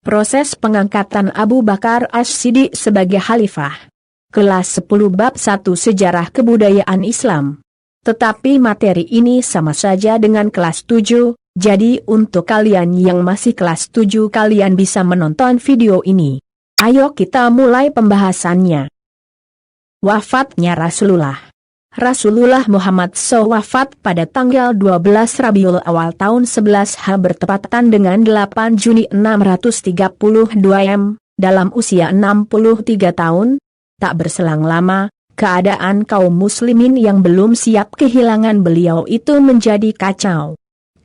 Proses pengangkatan Abu Bakar As-Siddiq sebagai Khalifah. Kelas 10 Bab 1 Sejarah Kebudayaan Islam. Tetapi materi ini sama saja dengan kelas 7, jadi untuk kalian yang masih kelas 7 kalian bisa menonton video ini. Ayo kita mulai pembahasannya. Wafatnya Rasulullah. Rasulullah Muhammad SAW wafat pada tanggal 12 Rabiul Awal tahun 11H bertepatan dengan 8 Juni 632 M, dalam usia 63 tahun. Tak berselang lama, keadaan kaum muslimin yang belum siap kehilangan beliau itu menjadi kacau.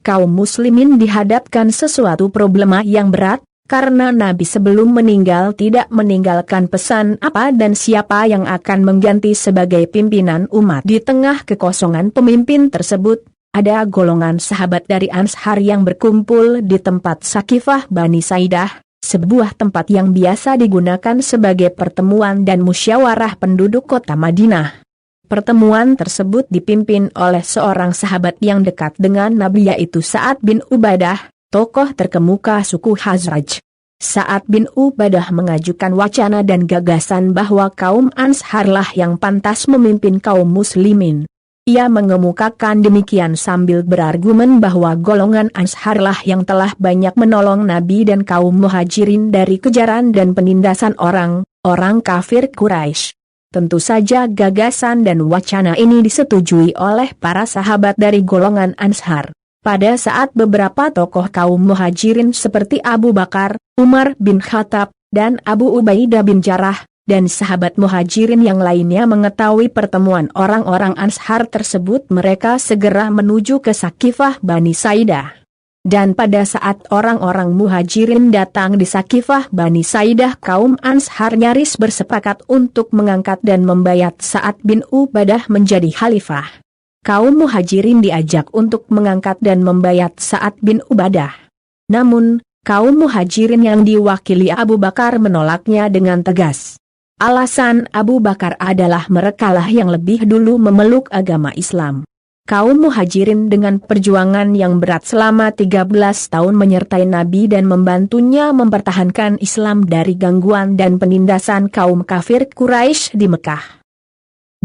Kaum muslimin dihadapkan sesuatu problema yang berat, karena Nabi sebelum meninggal tidak meninggalkan pesan apa dan siapa yang akan mengganti sebagai pimpinan umat. Di tengah kekosongan pemimpin tersebut, ada golongan sahabat dari Ansar yang berkumpul di tempat Sakifah Bani Saidah, sebuah tempat yang biasa digunakan sebagai pertemuan dan musyawarah penduduk kota Madinah. Pertemuan tersebut dipimpin oleh seorang sahabat yang dekat dengan Nabi yaitu Sa'ad bin Ubadah, tokoh terkemuka suku Khazraj. Sa'ad bin Ubadah mengajukan wacana dan gagasan bahwa kaum Ansarlah yang pantas memimpin kaum muslimin. Ia mengemukakan demikian sambil berargumen bahwa golongan Ansarlah yang telah banyak menolong Nabi dan kaum muhajirin dari kejaran dan penindasan orang kafir Quraisy. Tentu saja gagasan dan wacana ini disetujui oleh para sahabat dari golongan Ansar. Pada saat beberapa tokoh kaum muhajirin seperti Abu Bakar, Umar bin Khattab, dan Abu Ubaidah bin Jarrah, dan sahabat muhajirin yang lainnya mengetahui pertemuan orang-orang Ansar tersebut, mereka segera menuju ke Sakifah Bani Saidah. Dan pada saat orang-orang muhajirin datang di Sakifah Bani Saidah, kaum Ansar nyaris bersepakat untuk mengangkat dan membayat Sa'ad bin Ubadah menjadi khalifah. Kaum muhajirin diajak untuk mengangkat dan membayat Sa'ad bin Ubadah. Namun, kaum muhajirin yang diwakili Abu Bakar menolaknya dengan tegas. Alasan Abu Bakar adalah merekalah yang lebih dulu memeluk agama Islam. Kaum muhajirin dengan perjuangan yang berat selama 13 tahun menyertai Nabi dan membantunya mempertahankan Islam dari gangguan dan penindasan kaum kafir Quraisy di Mekah.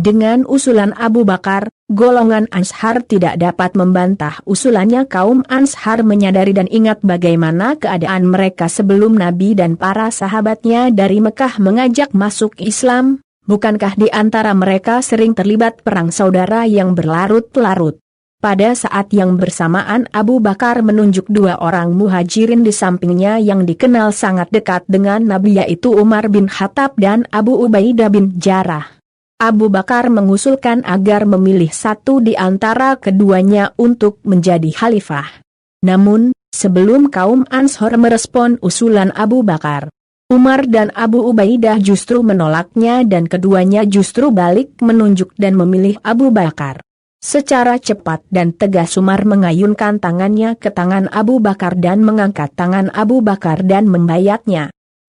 Dengan usulan Abu Bakar, golongan Ansar tidak dapat membantah usulannya. Kaum Ansar menyadari dan ingat bagaimana keadaan mereka sebelum Nabi dan para sahabatnya dari Mekah mengajak masuk Islam. Bukankah di antara mereka sering terlibat perang saudara yang berlarut-larut? Pada saat yang bersamaan Abu Bakar menunjuk dua orang muhajirin di sampingnya yang dikenal sangat dekat dengan Nabi yaitu Umar bin Khattab dan Abu Ubaidah bin Jarrah. Abu Bakar mengusulkan agar memilih satu di antara keduanya untuk menjadi khalifah. Namun, sebelum kaum Ansar merespon usulan Abu Bakar, Umar dan Abu Ubaidah justru menolaknya dan keduanya justru balik menunjuk dan memilih Abu Bakar. Secara cepat dan tegas Umar mengayunkan tangannya ke tangan Abu Bakar dan mengangkat tangan Abu Bakar dan membayatnya.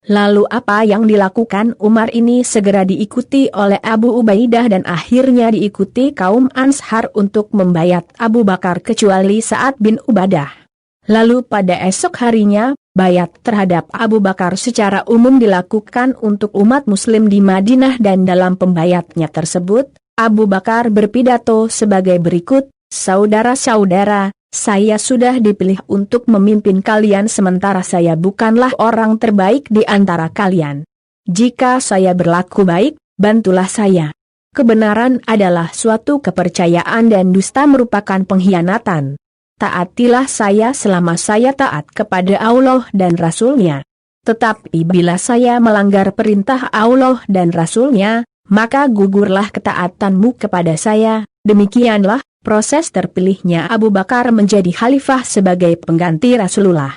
Lalu apa yang dilakukan Umar ini segera diikuti oleh Abu Ubaidah dan akhirnya diikuti kaum Ansar untuk membayat Abu Bakar kecuali Sa'ad bin Ubadah. Lalu pada esok harinya, bayat terhadap Abu Bakar secara umum dilakukan untuk umat muslim di Madinah dan dalam pembayatnya tersebut, Abu Bakar berpidato sebagai berikut, "Saudara-saudara, saya sudah dipilih untuk memimpin kalian sementara saya bukanlah orang terbaik di antara kalian. Jika saya berlaku baik, bantulah saya. Kebenaran adalah suatu kepercayaan dan dusta merupakan pengkhianatan. Taatilah saya selama saya taat kepada Allah dan Rasul-Nya. Tetapi bila saya melanggar perintah Allah dan Rasul-Nya, maka gugurlah ketaatanmu kepada saya." Demikianlah proses terpilihnya Abu Bakar menjadi khalifah sebagai pengganti Rasulullah.